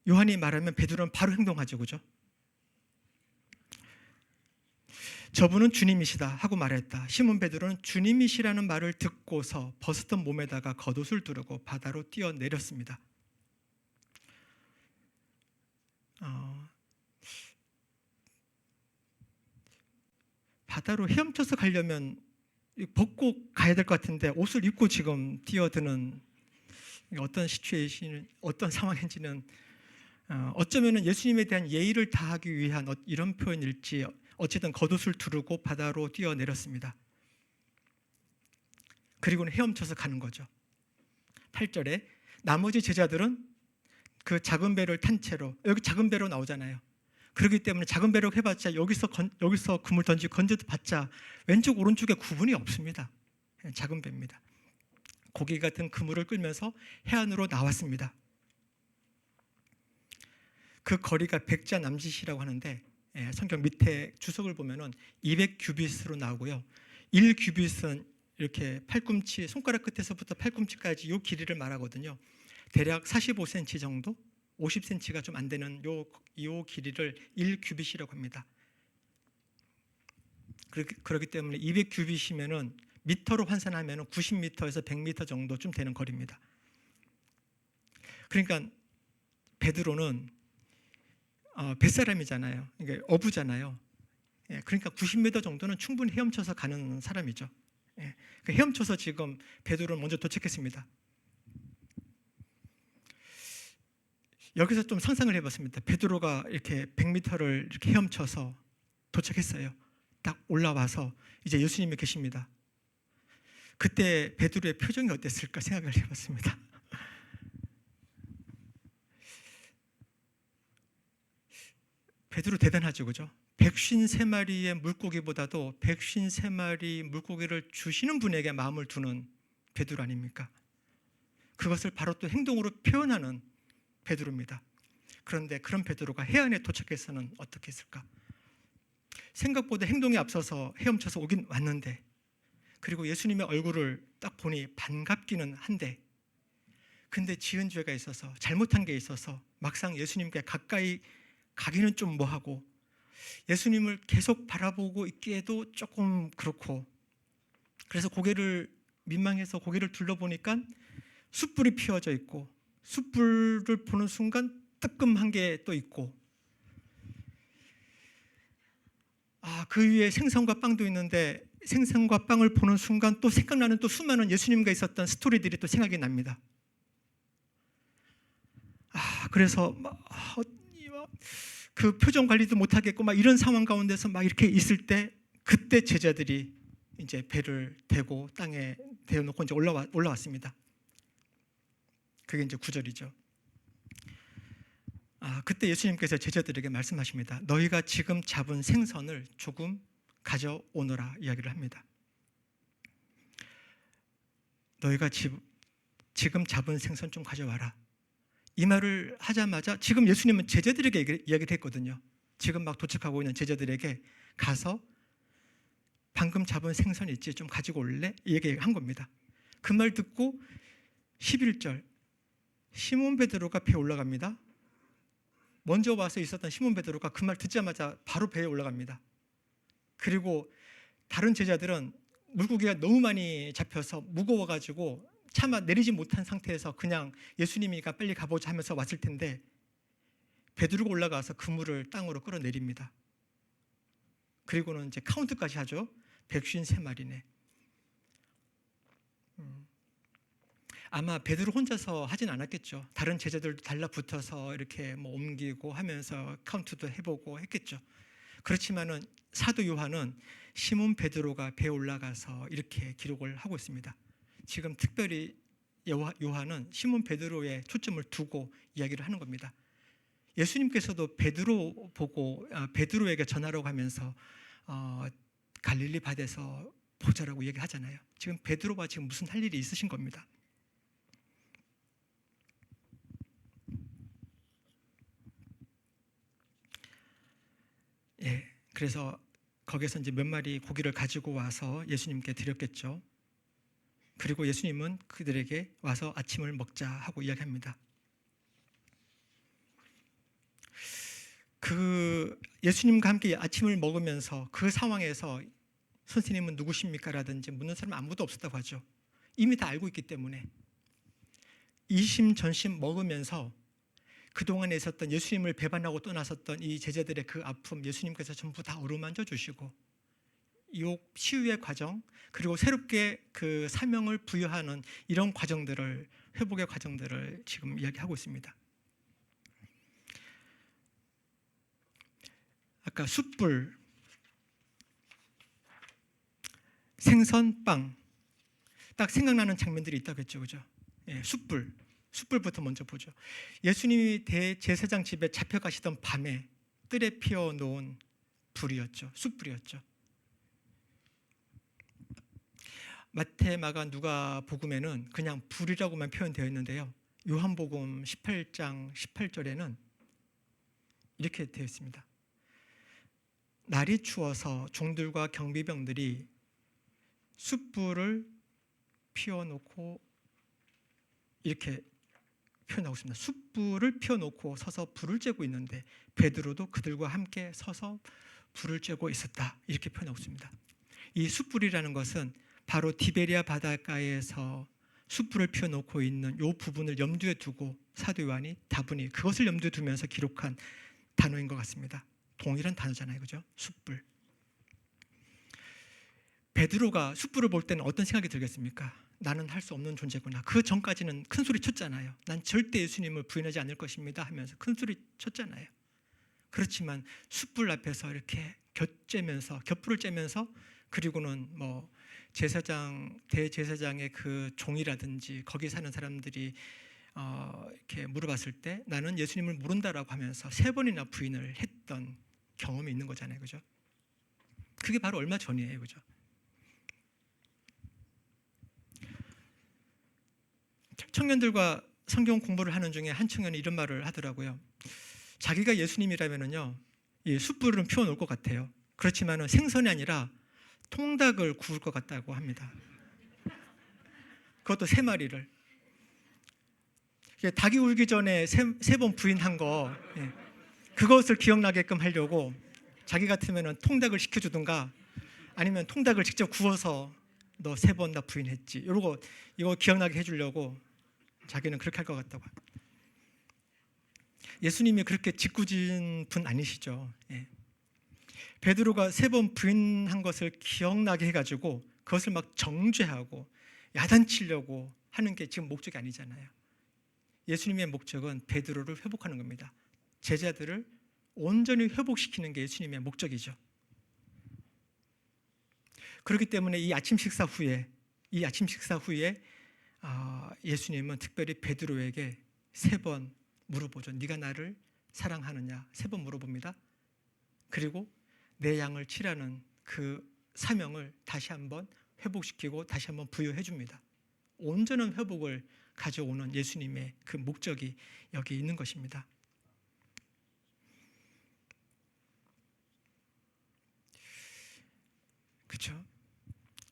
요한이 말하면 베드로는 바로 행동하죠, 그죠? 저분은 주님이시다 하고 말했다. 시몬 베드로는 주님이시라는 말을 듣고서 벗었던 몸에다가 겉옷을 두르고 바다로 뛰어내렸습니다. 바다로 헤엄쳐서 가려면 벗고 가야 될 것 같은데 옷을 입고 지금 뛰어드는 어떤 시츄에이션, 어떤 상황인지는 어쩌면 예수님에 대한 예의를 다하기 위한 이런 표현일지 어쨌든 겉옷을 두르고 바다로 뛰어내렸습니다. 그리고는 헤엄쳐서 가는 거죠. 8절에 나머지 제자들은 그 작은 배를 탄 채로, 여기 작은 배로 나오잖아요. 그렇기 때문에 작은 배로 해봤자 여기서 그물 던지고 건져도 봤자 왼쪽 오른쪽에 구분이 없습니다. 작은 배입니다. 고기 같은 그물을 끌면서 해안으로 나왔습니다. 그 거리가 백자 남짓이라고 하는데 성경 밑에 주석을 보면은 200규빗으로 나오고요. 1규빗은 이렇게 팔꿈치, 손가락 끝에서부터 팔꿈치까지 이 길이를 말하거든요. 대략 45cm 정도, 50cm가 좀 안 되는 요 길이를 1규빗이라고 합니다. 그렇기 때문에 200규빗이면은 미터로 환산하면 90m에서 100m 정도쯤 되는 거리입니다. 그러니까 베드로는 뱃사람이잖아요. 그러니까 어부잖아요. 그러니까 90m 정도는 충분히 헤엄쳐서 가는 사람이죠. 그러니까 헤엄쳐서 지금 베드로는 먼저 도착했습니다. 여기서 좀 상상을 해봤습니다. 베드로가 이렇게 100m를 이렇게 헤엄쳐서 도착했어요. 딱 올라와서 이제 예수님이 계십니다. 그때 베드로의 표정이 어땠을까 생각을 해봤습니다. 베드로 대단하죠, 그죠? 153마리의 물고기보다도 153마리 물고기를 주시는 분에게 마음을 두는 베드로 아닙니까? 그것을 바로 또 행동으로 표현하는 베드로입니다. 그런데 그런 베드로가 해안에 도착해서는 어떻게 했을까? 생각보다 행동에 앞서서 헤엄쳐서 오긴 왔는데, 그리고 예수님의 얼굴을 딱 보니 반갑기는 한데, 근데 지은 죄가 있어서, 잘못한 게 있어서 막상 예수님께 가까이 가기는 좀 뭐하고 예수님을 계속 바라보고 있기에도 조금 그렇고, 그래서 고개를 민망해서 고개를 둘러보니까 숯불이 피워져 있고, 숯불을 보는 순간 뜨끔한 게 또 있고, 그 위에 생선과 빵도 있는데 생선과 빵을 보는 순간 또 생각나는 또 수많은 예수님과 있었던 스토리들이 또 생각이 납니다. 그래서 그 표정 관리도 못하겠고 막 이런 상황 가운데서 막 이렇게 있을 때, 그때 제자들이 이제 배를 대고 땅에 대어놓고 이제 올라왔습니다. 그게 이제 9절이죠. 그때 예수님께서 제자들에게 말씀하십니다. 너희가 지금 잡은 생선을 조금 가져오너라 이야기를 합니다. 너희가 지금 잡은 생선 좀 가져와라. 이 말을 하자마자 지금 예수님은 제자들에게 이야기를 했거든요. 지금 막 도착하고 있는 제자들에게 가서 방금 잡은 생선 있지? 좀 가지고 올래? 이 얘기한 겁니다. 그 말 듣고 11절 시몬 베드로가 배에 올라갑니다. 먼저 와서 있었던 시몬 베드로가 그 말 듣자마자 바로 배에 올라갑니다. 그리고 다른 제자들은 물고기가 너무 많이 잡혀서 무거워가지고 차마 내리지 못한 상태에서 그냥 예수님이가 빨리 가보자 하면서 왔을 텐데, 베드로가 올라가서 그물을 땅으로 끌어내립니다. 그리고는 이제 카운트까지 하죠. 153마리네. 아마 베드로 혼자서 하진 않았겠죠. 다른 제자들도 달라붙어서 이렇게 뭐 옮기고 하면서 카운트도 해보고 했겠죠. 그렇지만은 사도 요한은 시몬 베드로가 배에 올라가서 이렇게 기록을 하고 있습니다. 지금 특별히 요한은 시몬 베드로에 초점을 두고 이야기를 하는 겁니다. 예수님께서도 베드로 보고 베드로에게 전하라고 하면서 갈릴리 밭에서 보자라고 얘기하잖아요. 지금 베드로가 지금 무슨 할 일이 있으신 겁니다. 그래서 거기서 이제 몇 마리 고기를 가지고 와서 예수님께 드렸겠죠. 그리고 예수님은 그들에게 와서 아침을 먹자 하고 이야기합니다. 그 예수님과 함께 아침을 먹으면서 그 상황에서 선생님은 누구십니까? 라든지 묻는 사람 아무도 없었다고 하죠. 이미 다 알고 있기 때문에. 이심전심 먹으면서 그동안에 있었던 예수님을 배반하고 떠나섰던 이 제자들의 그 아픔, 예수님께서 전부 다 어루만져 주시고, 유혹 치유의 과정, 그리고 새롭게 그 사명을 부여하는 이런 과정들을, 회복의 과정들을 지금 이야기하고 있습니다. 아까 숯불, 생선, 빵, 딱 생각나는 장면들이 있다고 했죠, 그죠? 숯불부터 먼저 보죠. 예수님이 대제사장 집에 잡혀가시던 밤에 뜰에 피워놓은 불이었죠. 숯불이었죠. 마태, 마가, 누가 복음에는 그냥 불이라고만 표현되어 있는데요. 요한복음 18장 18절에는 이렇게 되어 있습니다. 날이 추워서 종들과 경비병들이 숯불을 피워놓고, 이렇게 표현하고 있습니다. 숯불을 피워놓고 서서 불을 쬐고 있는데 베드로도 그들과 함께 서서 불을 쬐고 있었다. 이렇게 표현하고 있습니다. 이 숯불이라는 것은 바로 디베리아 바닷가에서 숯불을 피워놓고 있는 이 부분을 염두에 두고 사도 요한이 다분히 그것을 염두에 두면서 기록한 단어인 것 같습니다. 동일한 단어잖아요, 그죠? 숯불. 베드로가 숯불을 볼 때는 어떤 생각이 들겠습니까? 나는 할 수 없는 존재구나. 그 전까지는 큰 소리 쳤잖아요. 난 절대 예수님을 부인하지 않을 것입니다 하면서 큰 소리 쳤잖아요. 그렇지만 숯불 앞에서 이렇게 곁불을 쬐면서, 그리고는 뭐 대제사장의 그 종이라든지 거기 사는 사람들이 이렇게 물어봤을 때 나는 예수님을 모른다라고 하면서 3번이나 부인을 했던 경험이 있는 거잖아요, 그죠? 그게 바로 얼마 전이에요, 그죠? 청년들과 성경 공부를 하는 중에 한 청년이 이런 말을 하더라고요. 자기가 예수님이라면은요, 이 숯불은 피워놓을 것 같아요. 그렇지만은 생선이 아니라 통닭을 구울 것 같다고 합니다. 그것도 3마리를. 닭이 울기 전에 3번 부인한 거, 그것을 기억나게끔 하려고 자기 같으면은 통닭을 시켜주든가 아니면 통닭을 직접 구워서 너 3번 나 부인했지. 이거 기억나게 해주려고 자기는 그렇게 할 것 같다고. 예수님이 그렇게 짓궂은 분 아니시죠. 예. 베드로가 3번 부인한 것을 기억나게 해가지고 그것을 막 정죄하고 야단치려고 하는 게 지금 목적이 아니잖아요. 예수님의 목적은 베드로를 회복하는 겁니다. 제자들을 온전히 회복시키는 게 예수님의 목적이죠. 그렇기 때문에 이 아침 식사 후에 예수님은 특별히 베드로에게 3번 물어보죠. 네가 나를 사랑하느냐? 3번 물어봅니다. 그리고 내 양을 치라는 그 사명을 다시 한번 회복시키고 다시 한번 부여해 줍니다. 온전한 회복을 가져오는 예수님의 그 목적이 여기 있는 것입니다. 그렇죠?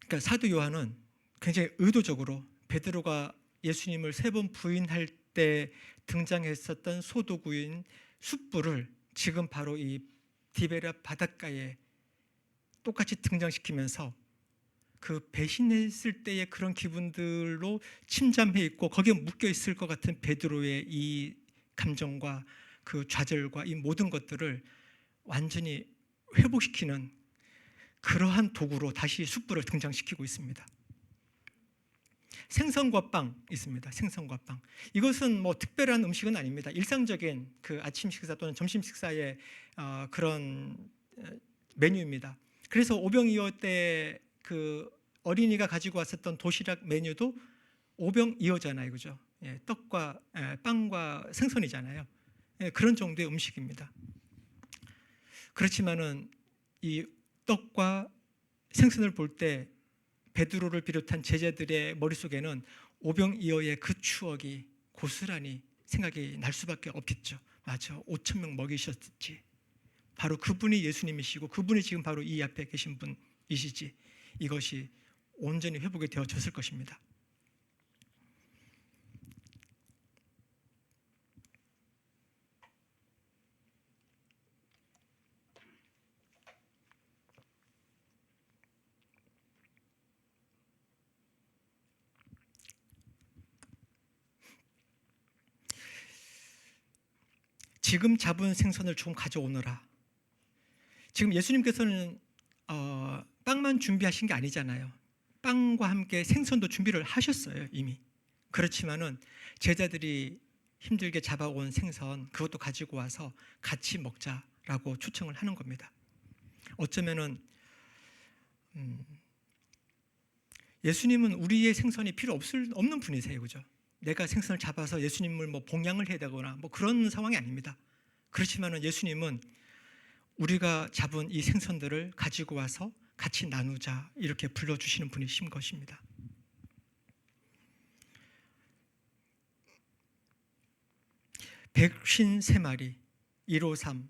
그러니까 사도 요한은 굉장히 의도적으로 베드로가 예수님을 3번 부인할 때 등장했었던 소도구인 숯불을 지금 바로 이 디베랴 바닷가에 똑같이 등장시키면서 그 배신했을 때의 그런 기분들로 침잠해 있고 거기에 묶여 있을 것 같은 베드로의 이 감정과 그 좌절과 이 모든 것들을 완전히 회복시키는 그러한 도구로 다시 숯불을 등장시키고 있습니다. 생선과 빵 있습니다. 생선과 빵. 이것은 뭐 특별한 음식은 아닙니다. 일상적인 그 아침 식사 또는 점심 식사의 그런 메뉴입니다. 그래서 오병이어 때 그 어린이가 가지고 왔었던 도시락 메뉴도 오병이어잖아요, 그죠? 예, 떡과 빵과 생선이잖아요. 예, 그런 정도의 음식입니다. 그렇지만은 이 떡과 생선을 볼 때 베드로를 비롯한 제자들의 머릿속에는 오병이어의 그 추억이 고스란히 생각이 날 수밖에 없겠죠. 맞아, 5,000명 먹이셨지. 바로 그분이 예수님이시고 그분이 지금 바로 이 앞에 계신 분이시지. 이것이 온전히 회복이 되어졌을 것입니다. 지금 잡은 생선을 좀 가져오너라. 지금 예수님께서는 빵만 준비하신 게 아니잖아요. 빵과 함께 생선도 준비를 하셨어요, 이미. 그렇지만은 제자들이 힘들게 잡아온 생선 그것도 가지고 와서 같이 먹자라고 초청을 하는 겁니다. 어쩌면은 예수님은 우리의 생선이 필요 없는 분이세요, 그죠? 내가 생선을 잡아서 예수님을 뭐 봉양을 해야 되거나 뭐 그런 상황이 아닙니다. 그렇지만은 예수님은 우리가 잡은 이 생선들을 가지고 와서 같이 나누자 이렇게 불러주시는 분이신 것입니다. 백쉰3마리 153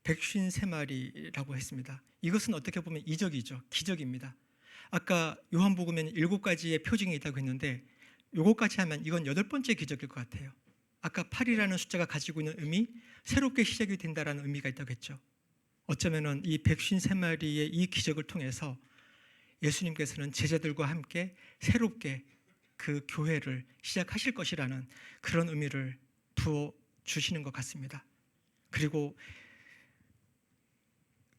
153 했습니다. 이것은 어떻게 보면 이적이죠. 기적입니다. 아까 요한복음에는 7가지의 표징이 있다고 했는데 요것까지 하면 이건 8번째 기적일 것 같아요. 아까 8이라는 숫자가 가지고 있는 의미, 새롭게 시작이 된다는 의미가 있다고 했죠. 어쩌면은 이 153마리의 이 기적을 통해서 예수님께서는 제자들과 함께 새롭게 그 교회를 시작하실 것이라는 그런 의미를 부어 주시는 것 같습니다. 그리고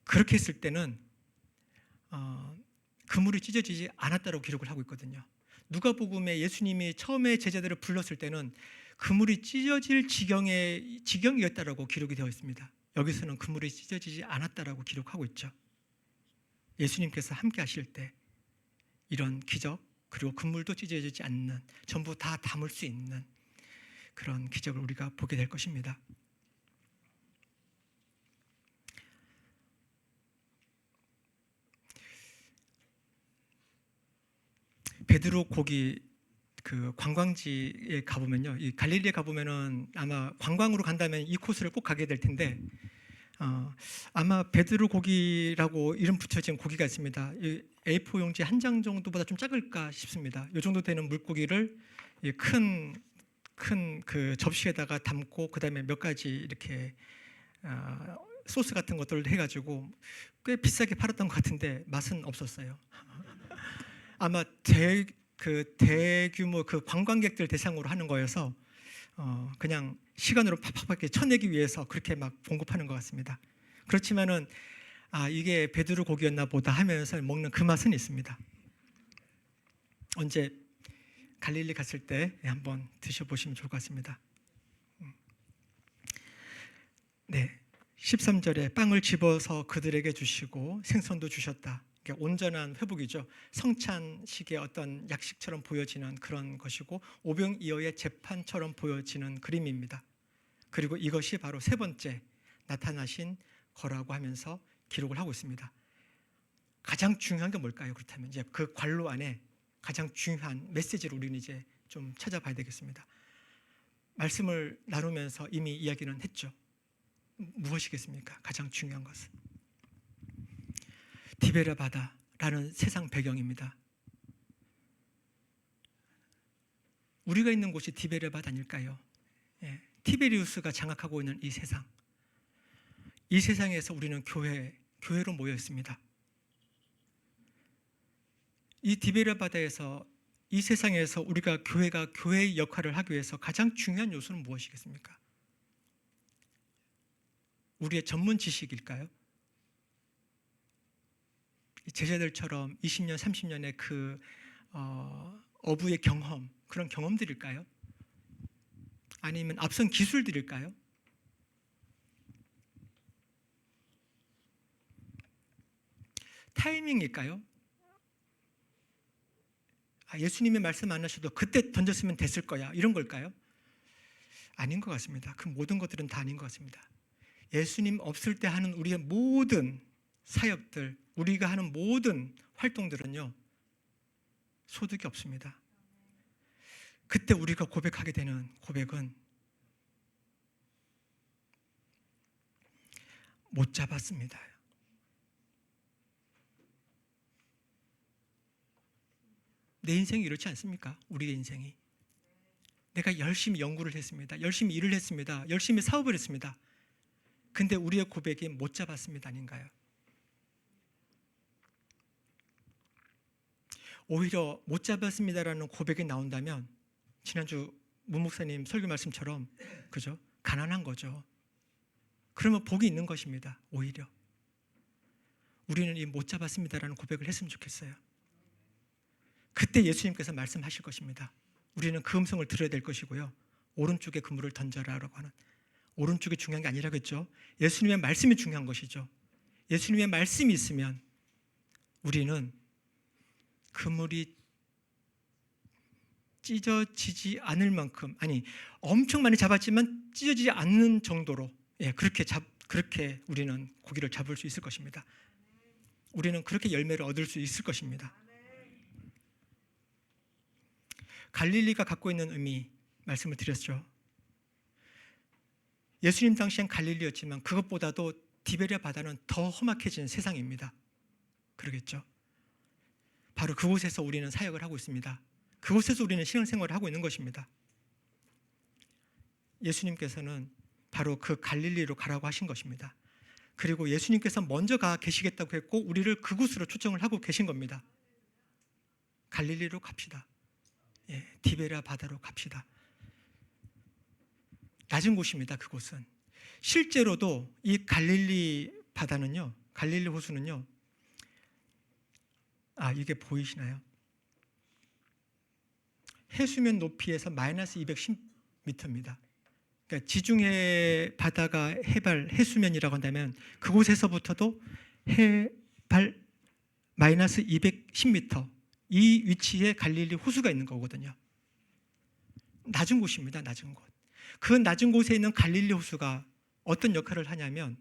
그렇게 했을 때는 그물이 찢어지지 않았다고 기록을 하고 있거든요. 누가복음에 예수님이 처음에 제자들을 불렀을 때는 그물이 찢어질 지경이었다라고 기록이 되어 있습니다. 여기서는 그물이 찢어지지 않았다라고 기록하고 있죠. 예수님께서 함께 하실 때 이런 기적 그리고 그물도 찢어지지 않는 전부 다 담을 수 있는 그런 기적을 우리가 보게 될 것입니다. 베드로 고기 그 관광지에 가보면요, 이 갈릴리에 가보면은 아마 관광으로 간다면 이 코스를 꼭 가게 될 텐데 아마 베드로 고기라고 이름 붙여진 고기가 있습니다. 이 A4 용지 한 장 정도보다 좀 작을까 싶습니다. 이 정도 되는 물고기를 큰 그 접시에다가 담고 그 다음에 몇 가지 이렇게 소스 같은 것들을 해가지고 꽤 비싸게 팔았던 것 같은데 맛은 없었어요. 아마 대규모 그 관광객들 대상으로 하는 거여서 그냥 시간으로 팍팍하게 쳐내기 위해서 그렇게 막 공급하는 것 같습니다. 그렇지만은 이게 베드로 고기였나 보다 하면서 먹는 그 맛은 있습니다. 언제 갈릴리 갔을 때 한번 드셔보시면 좋을 것 같습니다. 네, 13절에 빵을 집어서 그들에게 주시고 생선도 주셨다. 온전한 회복이죠. 성찬식의 어떤 약식처럼 보여지는 그런 것이고 오병이어의 재판처럼 보여지는 그림입니다. 그리고 이것이 바로 세 번째 나타나신 거라고 하면서 기록을 하고 있습니다. 가장 중요한 게 뭘까요? 그렇다면 이제 그 관로 안에 가장 중요한 메시지를 우리는 이제 좀 찾아봐야 되겠습니다. 말씀을 나누면서 이미 이야기는 했죠. 무엇이겠습니까? 가장 중요한 것은 디베랴 바다라는 세상 배경입니다. 우리가 있는 곳이 디베랴 바다 아닐까요? 티베리우스가 장악하고 있는 이 세상, 이 세상에서 우리는 교회로 모여 있습니다. 이 디베랴 바다에서 이 세상에서 우리가 교회의 역할을 하기 위해서 가장 중요한 요소는 무엇이겠습니까? 우리의 전문 지식일까요? 제자들처럼 20년, 30년의 그 어부의 경험, 그런 경험들일까요? 아니면 앞선 기술들일까요? 타이밍일까요? 예수님의 말씀 안 하셔도 그때 던졌으면 됐을 거야, 이런 걸까요? 아닌 것 같습니다. 그 모든 것들은 다 아닌 것 같습니다. 예수님 없을 때 하는 우리의 모든 사역들, 우리가 하는 모든 활동들은요, 소득이 없습니다. 그때 우리가 고백하게 되는 고백은 못 잡았습니다. 내 인생이 이렇지 않습니까? 우리의 인생이. 내가 열심히 연구를 했습니다. 열심히 일을 했습니다. 열심히 사업을 했습니다. 근데 우리의 고백이 못 잡았습니다. 아닌가요? 오히려 못 잡았습니다라는 고백이 나온다면 지난주 문 목사님 설교 말씀처럼 그죠? 가난한 거죠. 그러면 복이 있는 것입니다. 오히려 우리는 이 못 잡았습니다라는 고백을 했으면 좋겠어요. 그때 예수님께서 말씀하실 것입니다. 우리는 그 음성을 들어야 될 것이고요. 오른쪽에 그물을 던져라라고 하는, 오른쪽이 중요한 게 아니라겠죠. 예수님의 말씀이 중요한 것이죠. 예수님의 말씀이 있으면 우리는 그물이 찢어지지 않을 만큼, 엄청 많이 잡았지만 찢어지지 않는 정도로 그렇게 우리는 고기를 잡을 수 있을 것입니다. 우리는 그렇게 열매를 얻을 수 있을 것입니다. 갈릴리가 갖고 있는 의미 말씀을 드렸죠. 예수님 당시엔 갈릴리였지만 그것보다도 디베랴 바다는 더 험악해진 세상입니다. 그러겠죠. 바로 그곳에서 우리는 사역을 하고 있습니다. 그곳에서 우리는 신앙생활을 하고 있는 것입니다. 예수님께서는 바로 그 갈릴리로 가라고 하신 것입니다. 그리고 예수님께서 먼저 가 계시겠다고 했고 우리를 그곳으로 초청을 하고 계신 겁니다. 갈릴리로 갑시다. 디베랴 바다로 갑시다. 낮은 곳입니다. 그곳은. 실제로도 이 갈릴리 바다는요, 갈릴리 호수는요, 이게 보이시나요? 해수면 높이에서 마이너스 210m입니다. 그러니까 지중해 바다가 해수면이라고 한다면 그곳에서부터도 해발 마이너스 210m, 이 위치에 갈릴리 호수가 있는 거거든요. 낮은 곳입니다. 낮은 곳. 그 낮은 곳에 있는 갈릴리 호수가 어떤 역할을 하냐면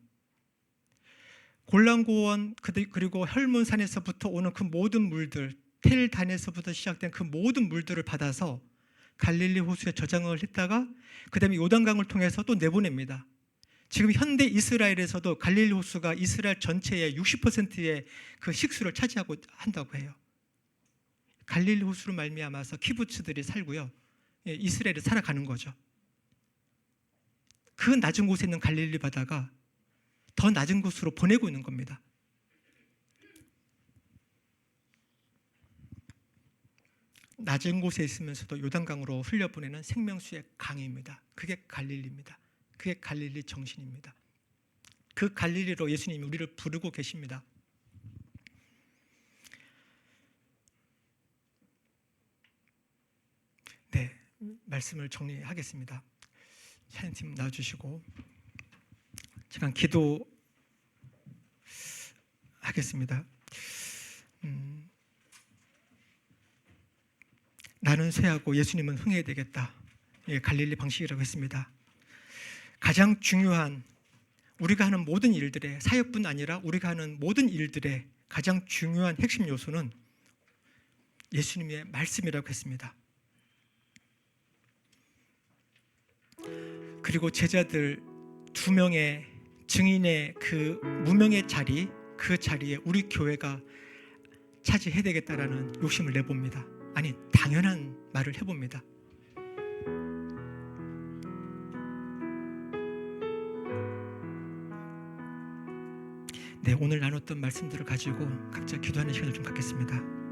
골란고원 그리고 혈문산에서부터 오는 그 모든 물들, 텔단에서부터 시작된 그 모든 물들을 받아서 갈릴리 호수에 저장을 했다가 그 다음에 요단강을 통해서 또 내보냅니다. 지금 현대 이스라엘에서도 갈릴리 호수가 이스라엘 전체의 60%의 그 식수를 차지하고 한다고 해요. 갈릴리 호수로 말미암아서 키부츠들이 살고요, 이스라엘에 살아가는 거죠. 그 낮은 곳에 있는 갈릴리 바다가 더 더 낮은 곳으로 보내고 있는 겁니다. 낮은 곳에 있으면서도 요단강으로 흘려보내는 생명수의 강입니다. 그게 갈릴리입니다. 그게 갈릴리 정신입니다. 그 갈릴리로 예수님이 우리를 부르고 계십니다. 네, 말씀을 정리하겠습니다. 사연팀 나와주시고 잠깐 기도하겠습니다. 나는 쇠하고 예수님은 흥해야 되겠다. 예, 갈릴리 방식이라고 했습니다. 가장 중요한 우리가 하는 모든 일들의 사역뿐 아니라 우리가 하는 모든 일들의 가장 중요한 핵심 요소는 예수님의 말씀이라고 했습니다. 그리고 제자들 2명의 증인의 그 무명의 자리, 그 자리에 우리 교회가 차지해야 되겠다라는 욕심을 내봅니다. 아니, 당연한 말을 해봅니다. 네, 오늘 나눴던 말씀들을 가지고 각자 기도하는 시간을 좀 갖겠습니다.